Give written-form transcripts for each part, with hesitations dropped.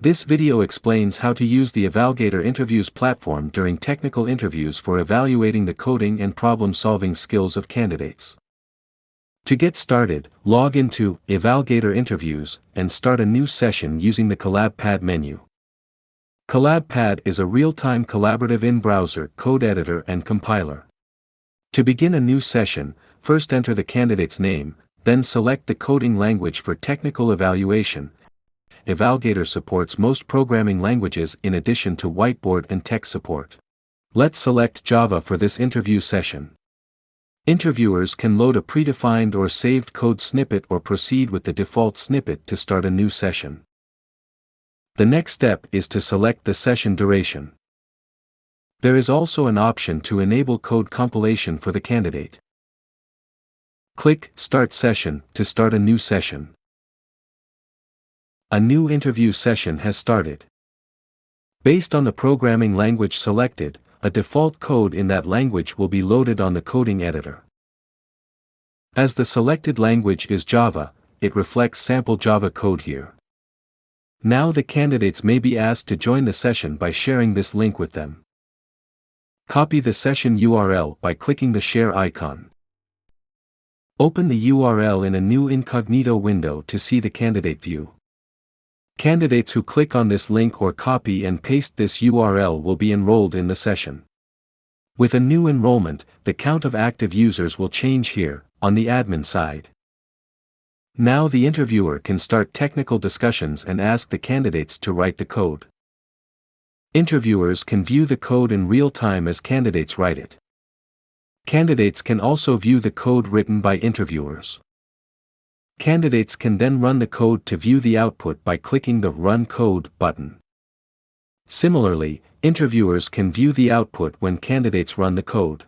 This video explains how to use the Evalgator interviews platform during technical interviews for evaluating the coding and problem-solving skills of candidates. To get started, log into Evalgator Interviews and start a new session using the CollabPad menu. CollabPad is a real-time collaborative in-browser code editor and compiler. To begin a new session, first enter the candidate's name, then select the coding language for technical evaluation. Evalgator supports most programming languages in addition to whiteboard and text support. Let's select Java for this interview session. Interviewers can load a predefined or saved code snippet or proceed with the default snippet to start a new session. The next step is to select the session duration. There is also an option to enable code compilation for the candidate. Click Start Session to start a new session. A new interview session has started. Based on the programming language selected, a default code in that language will be loaded on the coding editor. As the selected language is Java, it reflects sample Java code here. Now the candidates may be asked to join the session by sharing this link with them. Copy the session URL by clicking the share icon. Open the URL in a new incognito window to see the candidate view. Candidates who click on this link or copy and paste this URL will be enrolled in the session. With a new enrollment, the count of active users will change here, on the admin side. Now the interviewer can start technical discussions and ask the candidates to write the code. Interviewers can view the code in real time as candidates write it. Candidates can also view the code written by interviewers. Candidates can then run the code to view the output by clicking the Run Code button. Similarly, interviewers can view the output when candidates run the code.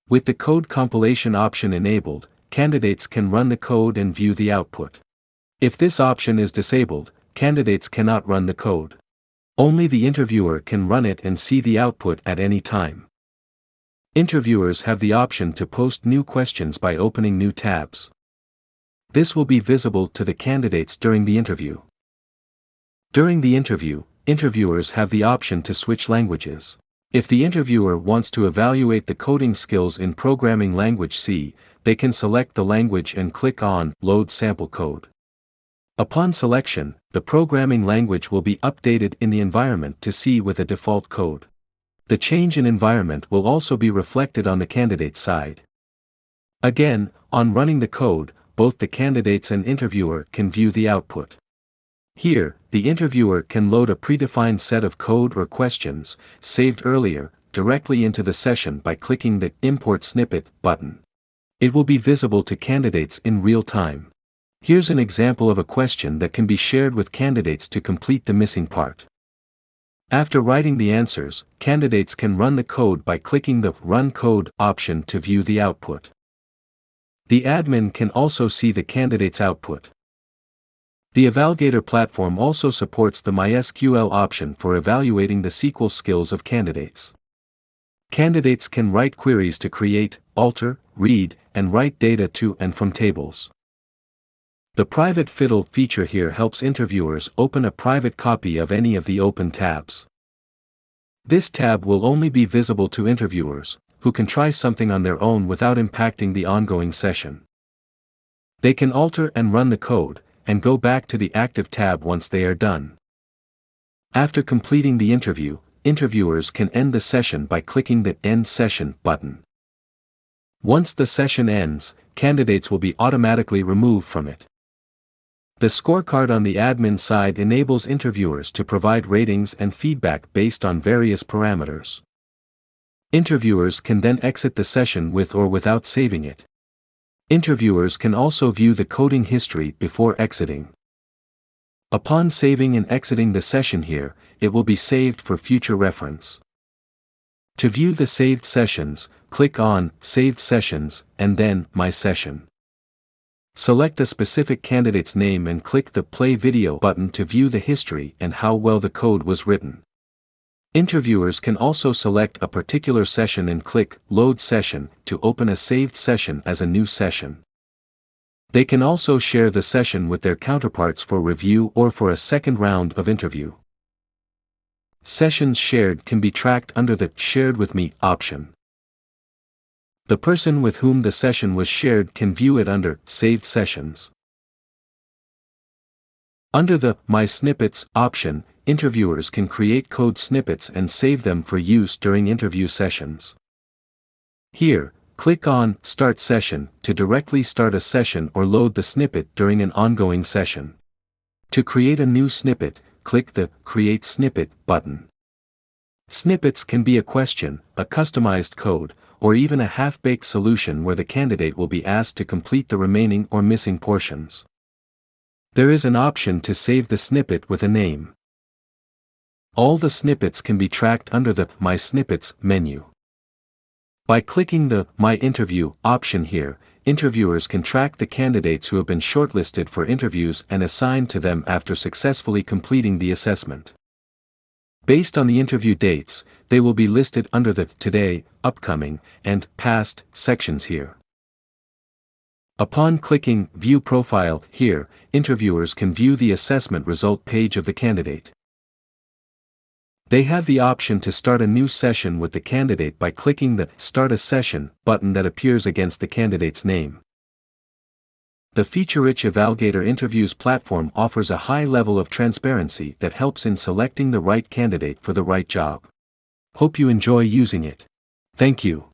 With the code compilation option enabled, candidates can run the code and view the output. If this option is disabled, candidates cannot run the code. Only the interviewer can run it and see the output at any time. Interviewers have the option to post new questions by opening new tabs. This will be visible to the candidates during the interview. During the interview, interviewers have the option to switch languages. If the interviewer wants to evaluate the coding skills in programming language C, they can select the language and click on Load Sample Code. Upon selection, the programming language will be updated in the environment to C with a default code. The change in environment will also be reflected on the candidate side. Again, on running the code, both the candidates and interviewer can view the output. Here, the interviewer can load a predefined set of code or questions, saved earlier, directly into the session by clicking the Import Snippet button. It will be visible to candidates in real time. Here's an example of a question that can be shared with candidates to complete the missing part. After writing the answers, candidates can run the code by clicking the Run Code option to view the output. The admin can also see the candidate's output. The Evalgator platform also supports the MySQL option for evaluating the SQL skills of candidates. Candidates can write queries to create, alter, read, and write data to and from tables. The Private Fiddle feature here helps interviewers open a private copy of any of the open tabs. This tab will only be visible to interviewers, who can try something on their own without impacting the ongoing session. They can alter and run the code, and go back to the active tab once they are done. After completing the interview, interviewers can end the session by clicking the End Session button. Once the session ends, candidates will be automatically removed from it. The scorecard on the admin side enables interviewers to provide ratings and feedback based on various parameters. Interviewers can then exit the session with or without saving it. Interviewers can also view the coding history before exiting. Upon saving and exiting the session here, it will be saved for future reference. To view the saved sessions, click on Saved Sessions and then My Session. Select a specific candidate's name and click the Play Video button to view the history and how well the code was written. Interviewers can also select a particular session and click Load Session to open a saved session as a new session. They can also share the session with their counterparts for review or for a second round of interview. Sessions shared can be tracked under the Shared with Me option. The person with whom the session was shared can view it under Saved Sessions. Under the My Snippets option, interviewers can create code snippets and save them for use during interview sessions. Here, click on Start Session to directly start a session or load the snippet during an ongoing session. To create a new snippet, click the Create Snippet button. Snippets can be a question, a customized code, or even a half-baked solution where the candidate will be asked to complete the remaining or missing portions. There is an option to save the snippet with a name. All the snippets can be tracked under the My Snippets menu. By clicking the My Interview option here, interviewers can track the candidates who have been shortlisted for interviews and assigned to them after successfully completing the assessment. Based on the interview dates, they will be listed under the Today, Upcoming, and Past sections here. Upon clicking View Profile here, interviewers can view the assessment result page of the candidate. They have the option to start a new session with the candidate by clicking the Start a Session button that appears against the candidate's name. The feature-rich Evalgator interviews platform offers a high level of transparency that helps in selecting the right candidate for the right job. Hope you enjoy using it. Thank you.